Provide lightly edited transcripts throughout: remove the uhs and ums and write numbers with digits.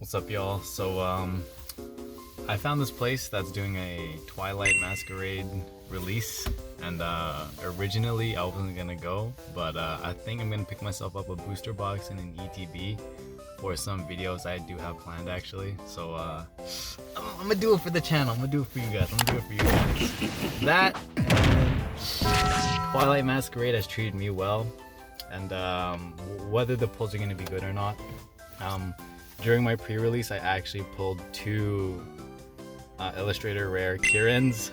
What's up, y'all? So I found this place that's doing a Twilight Masquerade release, and originally I wasn't gonna go, but I think I'm gonna pick myself up a booster box and an ETB for some videos I do have planned actually. So I'm gonna do it for the channel. I'm gonna do it for you guys. That and Twilight Masquerade has treated me well, and whether the pulls are gonna be good or not. During my pre-release, I actually pulled two Illustrator Rare Kirins.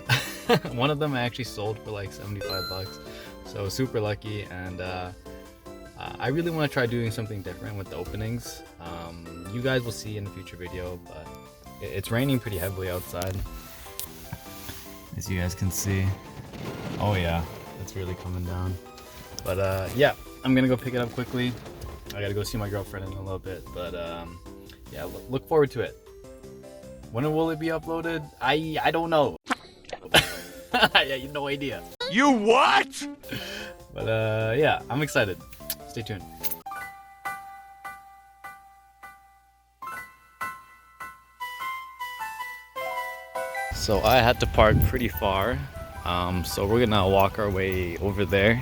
One of them I actually sold for like 75 bucks, so super lucky. And I really want to try doing something different with the openings. You guys will see in a future video, but it's raining pretty heavily outside, as you guys can see. Oh yeah, it's really coming down. But yeah, I'm gonna go pick it up quickly. I gotta go see my girlfriend in a little bit, but yeah, look forward to it. When will it be uploaded? I don't know. I have no idea. You what? But yeah, I'm excited. Stay tuned. So I had to park pretty far, so we're gonna walk our way over there.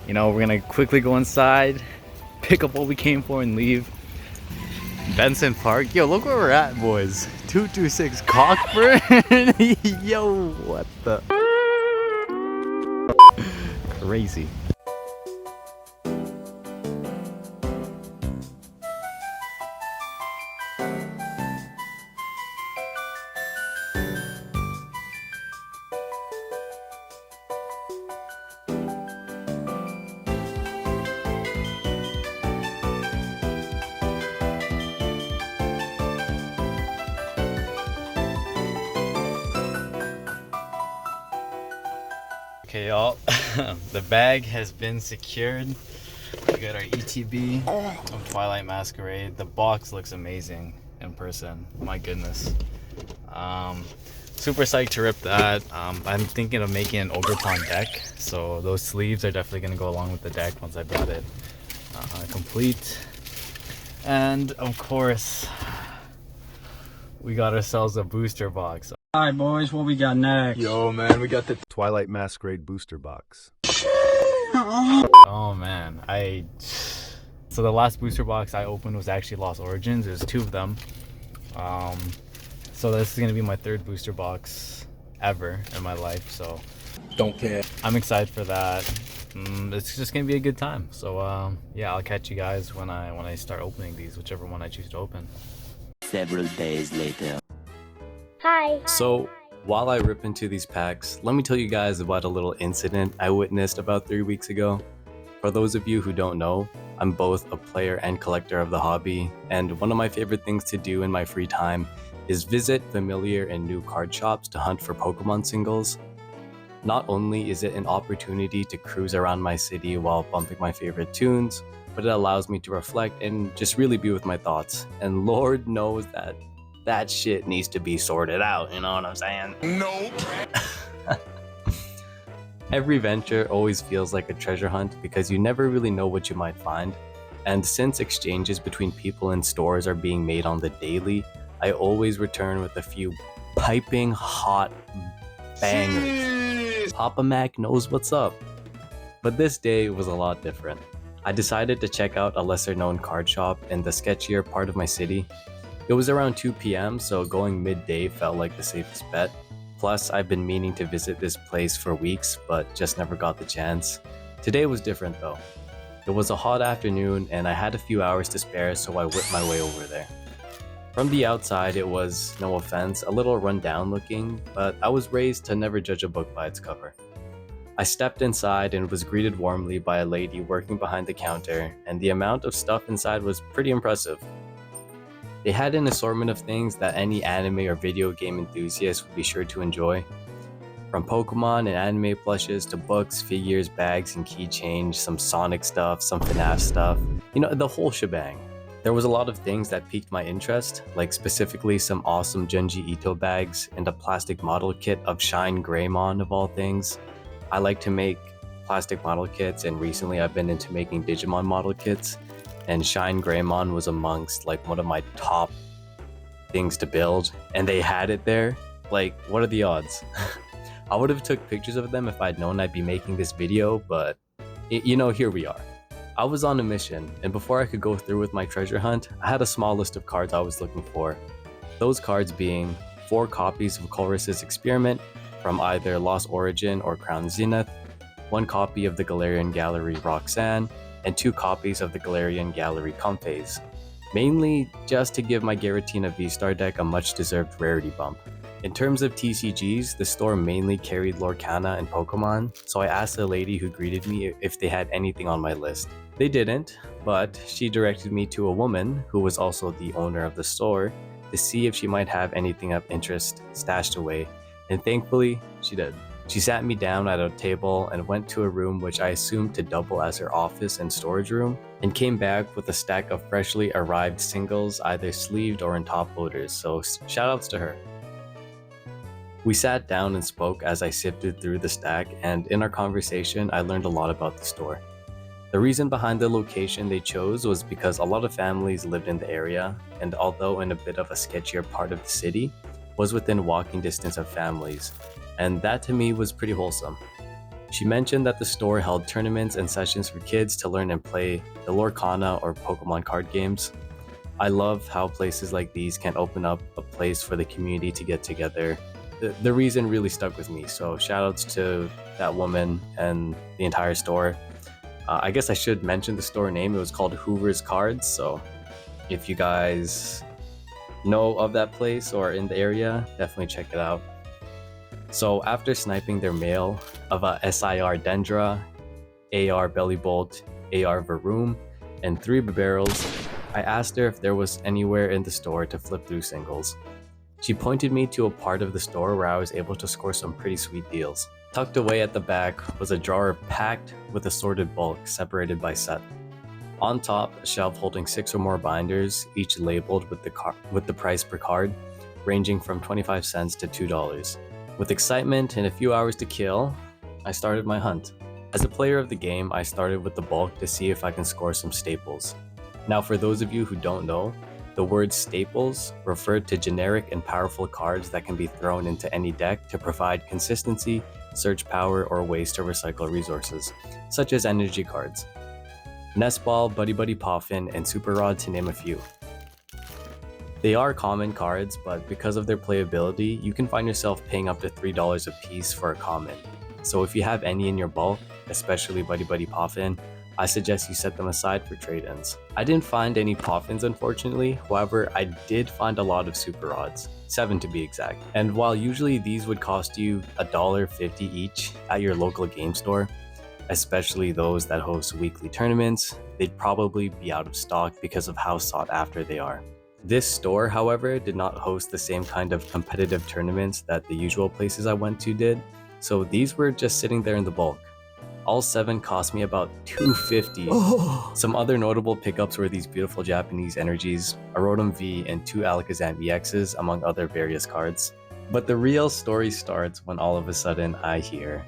You know, we're gonna quickly go inside, pick up what we came for, and leave. Benson Park. Yo, look where we're at, boys. 226 Cockburn. Yo, what the? Crazy. Okay, y'all, the bag has been secured. We got our ETB of Twilight Masquerade. The box looks amazing in person. My goodness. Super psyched to rip that. I'm thinking of making an Ogerpon deck, so those sleeves are definitely going to go along with the deck once I brought it complete. And of course, we got ourselves a booster box. Alright boys, what we got next? Yo man, we got the Twilight Masquerade booster box. Oh man, so the last booster box I opened was actually Lost Origins. There's two of them. So this is gonna be my third booster box ever in my life, so Don't care. I'm excited for that. It's just gonna be a good time. So yeah, I'll catch you guys when I start opening these, whichever one I choose to open. Several days later. Hi. So while I rip into these packs, let me tell you guys about a little incident I witnessed about 3 weeks ago. For those of you who don't know, I'm both a player and collector of the hobby, and one of my favorite things to do in my free time is visit familiar and new card shops to hunt for Pokemon singles. Not only is it an opportunity to cruise around my city while bumping my favorite tunes, but it allows me to reflect and just really be with my thoughts. And Lord knows that shit needs to be sorted out, you know what I'm saying? Nope. Every venture always feels like a treasure hunt because you never really know what you might find. And since exchanges between people and stores are being made on the daily, I always return with a few piping hot bangers. Papa Mac knows what's up. But this day was a lot different. I decided to check out a lesser known card shop in the sketchier part of my city. It was around 2 p.m, so going midday felt like the safest bet. Plus, I've been meaning to visit this place for weeks, but just never got the chance. Today was different though. It was a hot afternoon and I had a few hours to spare, so I whipped my way over there. From the outside, it was, no offense, a little run down looking, but I was raised to never judge a book by its cover. I stepped inside and was greeted warmly by a lady working behind the counter, and the amount of stuff inside was pretty impressive. They had an assortment of things that any anime or video game enthusiast would be sure to enjoy. From Pokemon and anime plushes to books, figures, bags, and keychains, some Sonic stuff, some FNAF stuff, you know, the whole shebang. There was a lot of things that piqued my interest, like specifically some awesome Junji Ito bags and a plastic model kit of Shine Greymon of all things. I like to make plastic model kits, and recently I've been into making Digimon model kits, and Shine Greymon was amongst like one of my top things to build, and they had it there. Like, what are the odds? I would have took pictures of them if I'd known I'd be making this video, but here we are. I was on a mission, and before I could go through with my treasure hunt, I had a small list of cards I was looking for. Those cards being 4 copies of Chorus's Experiment from either Lost Origin or Crown Zenith, 1 copy of the Galarian Gallery Roxanne, and 2 copies of the Galarian Gallery Comphase, mainly just to give my Giratina V-Star deck a much-deserved rarity bump. In terms of TCGs, the store mainly carried Lorcana and Pokemon, so I asked the lady who greeted me if they had anything on my list. They didn't, but she directed me to a woman who was also the owner of the store to see if she might have anything of interest stashed away, and thankfully, she did. She sat me down at a table and went to a room which I assumed to double as her office and storage room, and came back with a stack of freshly arrived singles, either sleeved or in top loaders, so shoutouts to her. We sat down and spoke as I sifted through the stack, and in our conversation, I learned a lot about the store. The reason behind the location they chose was because a lot of families lived in the area, and although in a bit of a sketchier part of the city, was within walking distance of families, and that to me was pretty wholesome. She mentioned that the store held tournaments and sessions for kids to learn and play the Lorcana or Pokemon card games. I love how places like these can open up a place for the community to get together. The reason really stuck with me, so shoutouts to that woman and the entire store. I guess I should mention the store name. It was called Hoover's Cards, so if you guys know of that place or in the area, definitely check it out. So after sniping their mail of a SIR Dendra, AR Bellybolt, AR Varoom, and 3 Barrels, I asked her if there was anywhere in the store to flip through singles. She pointed me to a part of the store where I was able to score some pretty sweet deals. Tucked away at the back was a drawer packed with assorted bulk separated by set. On top, a shelf holding 6 or more binders, each labeled with the price per card, ranging from 25 cents to $2. With excitement and a few hours to kill, I started my hunt. As a player of the game, I started with the bulk to see if I can score some staples. Now, for those of you who don't know, the word staples referred to generic and powerful cards that can be thrown into any deck to provide consistency, search power, or ways to recycle resources, such as energy cards. Nest Ball, Buddy Buddy Poffin, and Super Rod to name a few. They are common cards, but because of their playability, you can find yourself paying up to $3 a piece for a common. So if you have any in your bulk, especially Buddy Buddy Poffin, I suggest you set them aside for trade-ins. I didn't find any Poffins unfortunately, however I did find a lot of Super Rods, 7 to be exact. And while usually these would cost you $1.50 each at your local game store, especially those that host weekly tournaments, they'd probably be out of stock because of how sought after they are. This store, however, did not host the same kind of competitive tournaments that the usual places I went to did, so these were just sitting there in the bulk. All 7 cost me about $2.50. Some other notable pickups were these beautiful Japanese energies, a Rotom V, and 2 Alakazam EXs, among other various cards. But the real story starts when all of a sudden I hear,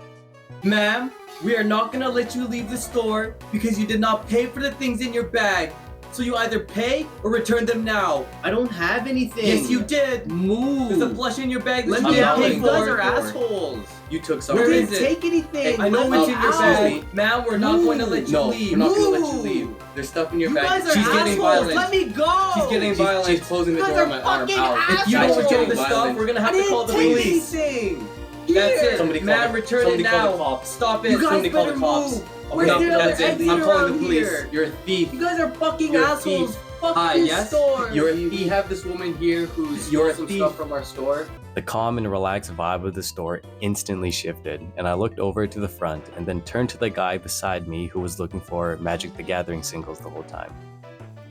"Ma'am, we are not gonna let you leave the store because you did not pay for the things in your bag. So you either pay or return them now." I don't have anything. Yes, you did. Move. There's a plush in your bag that Let you me didn't out. pay You for. guys are assholes. You took some. We Where didn't is it? take anything. I know Let what's me in your out. bag. Ma'am, we're not going to let you No, leave. we're not gonna let you Move. leave. There's stuff in your You bag. guys are She's getting assholes. violent. Let me go. She's getting violent. She's closing the You door guys on my are arm. fucking Ow. If you Guys don't are return the getting stuff, violent. we're gonna have I to call the didn't take police. anything. That's it. Somebody call Ma'am, the- return somebody it call the now. cops. Stop it. You guys Somebody call the better cops. move. Okay, Where's the other that's it. exit I'm calling the around police. here? You're a thief. You guys are fucking You're a assholes. thief. Fuck Hi, this yes? store. You're a thief. We have this woman here who's stole some stuff from our store. The calm and relaxed vibe of the store instantly shifted, and I looked over to the front and then turned to the guy beside me who was looking for Magic the Gathering singles the whole time.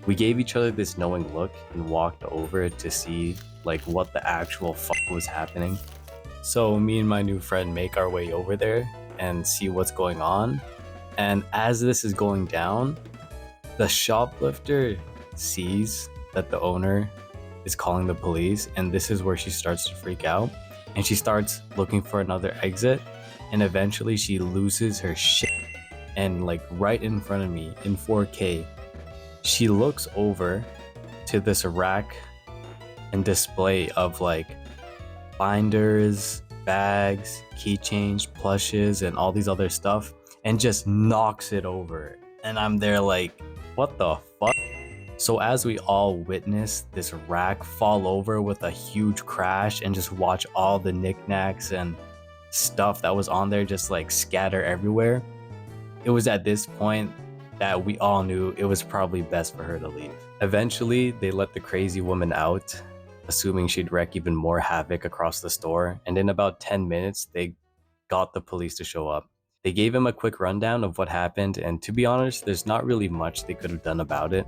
We gave each other this knowing look and walked over to see what the actual fuck was happening. So me and my new friend make our way over there and see what's going on. And as this is going down, the shoplifter sees that the owner is calling the police, and this is where she starts to freak out, and she starts looking for another exit, and eventually she loses her shit, and right in front of me in 4K, she looks over to this rack and display of like binders, bags, keychains, plushes, and all these other stuff, and just knocks it over. And I'm there like, what the fuck? So as we all witness this rack fall over with a huge crash and just watch all the knickknacks and stuff that was on there just like scatter everywhere, it was at this point that we all knew it was probably best for her to leave. Eventually, they let the crazy woman out, assuming she'd wreak even more havoc across the store, and in about 10 minutes, they got the police to show up. They gave him a quick rundown of what happened, and to be honest, there's not really much they could have done about it.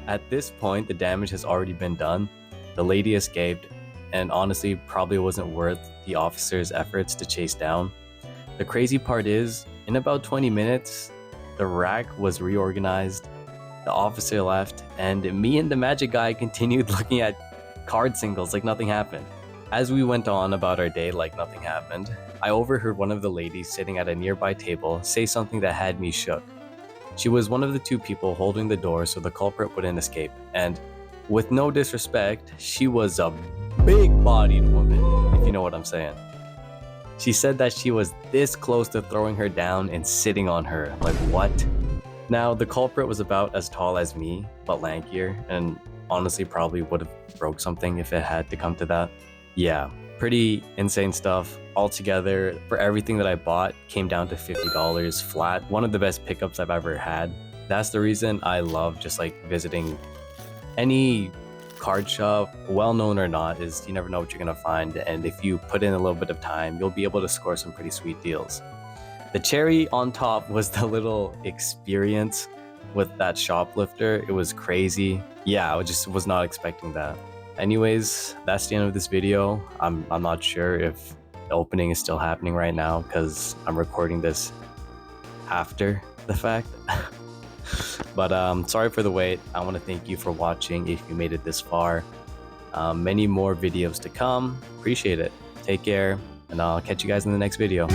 At this point, the damage has already been done. The lady escaped, and honestly, probably wasn't worth the officer's efforts to chase down. The crazy part is, in about 20 minutes, the rack was reorganized, the officer left, and me and the magic guy continued looking at card singles like nothing happened. As we went on about our day like nothing happened, I overheard one of the ladies sitting at a nearby table say something that had me shook. She was one of the two people holding the door so the culprit wouldn't escape, and with no disrespect, she was a big-bodied woman, if you know what I'm saying. She said that she was this close to throwing her down and sitting on her. Like, what? Now, the culprit was about as tall as me, but lankier, and honestly probably would have broke something if it had to come to that. Yeah, pretty insane stuff. Altogether, for everything that I bought, came down to $50 flat. One of the best pickups I've ever had. That's the reason I love just like visiting any card shop, well known or not, is you never know what you're gonna find, and if you put in a little bit of time, you'll be able to score some pretty sweet deals. The cherry on top was the little experience with that shoplifter. It was crazy. Yeah, I just was not expecting that. Anyways, that's the end of this video. I'm not sure if the opening is still happening right now because I'm recording this after the fact. But sorry for the wait. I want to thank you for watching if you made it this far. Many more videos to come. Appreciate it. Take care, and I'll catch you guys in the next video.